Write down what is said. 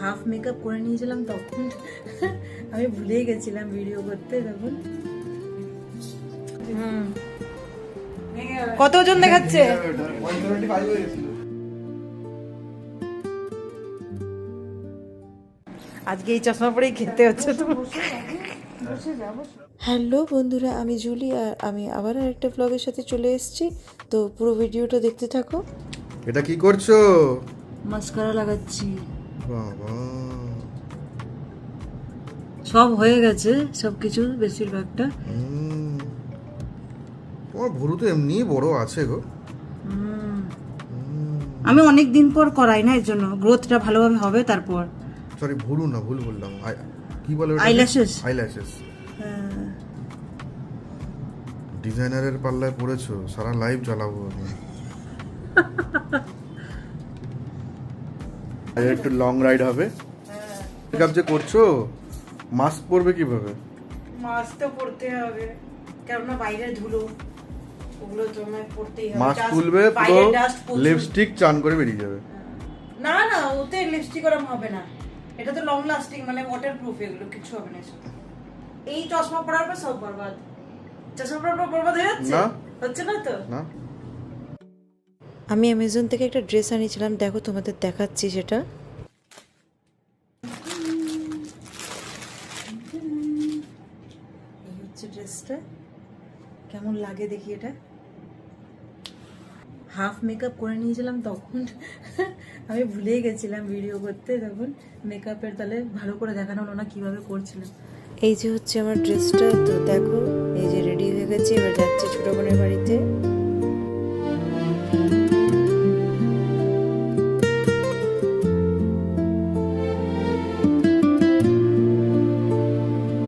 Half makeup করে নিয়েছিলাম তখন আমি ভুলেই গেছিলাম ভিডিও করতে তখন। কত ওজন দেখাচ্ছে? আজকে এই চশমা পরেই খেতে হচ্ছে তো। হ্যালো বন্ধুরা, আমি জুলি আর আমি আবার আরেকটা ব্লগের সাথে চলে এসেছি। তো পুরো ভিডিওটা দেখতে থাকো। এটা কি করছো? মাস্কারা লাগাচ্ছি। বাবা, সব হয়ে গেছে, সবকিছু বেশিরভাগটা। তোমার ভুরু তো এমনি বড় আছে গো। আমি অনেক দিন পর করাই না, এর জন্য গ্রোথটা ভালোভাবে হবে। তারপর সরি, ভুরু না, ভুল বললাম। কি বলে ওটা? আইল্যাশেস। আইল্যাশেস। ডিজাইনারের পাল্লায় পড়েছো, সারা লাইভ চালাবো আমি। আর একটু লং রাইড হবে। মেকআপ যে করছো, মাস্ক পরবে কিভাবে? মাস্ক তো পরতে হবে, কেননা বাইরে ধুলো, ওগুলো তো আমায় পরতেই হবে। মাস্ক তুলবে, পুরো লিপস্টিক চান করে বেরিয়ে যাবে। না না, ওতে লিপস্টিক করা হবে না। এটা তো লং লাস্টিং, মানে ওয়াটার প্রুফ, এগুলো কিছু হবে না। এই চশমা পরার পর সব বরবাদ। চশমা পরার পর বরবাদ হয়ে যাচ্ছে না, হচ্ছে না তো। না। আমি অ্যামাজন থেকে একটা ড্রেস আনিয়েছিলাম, দেখো তোমাদের দেখাচ্ছি সেটা। এই হচ্ছে ড্রেসটা, কেমন লাগে দেখি। এটা হাফ মেকআপ করে নিয়েছিলাম তখন আমি ভুলেই গেছিলাম ভিডিও করতে তখন। মেকআপের তাহলে ভালো করে দেখানো হলো না কিভাবে করছিলাম। এই যে হচ্ছে আমার ড্রেসটা, তো দেখো এই যে রেডি হয়ে গেছি, এবার যাচ্ছি ছোট বোনের বাড়িতে।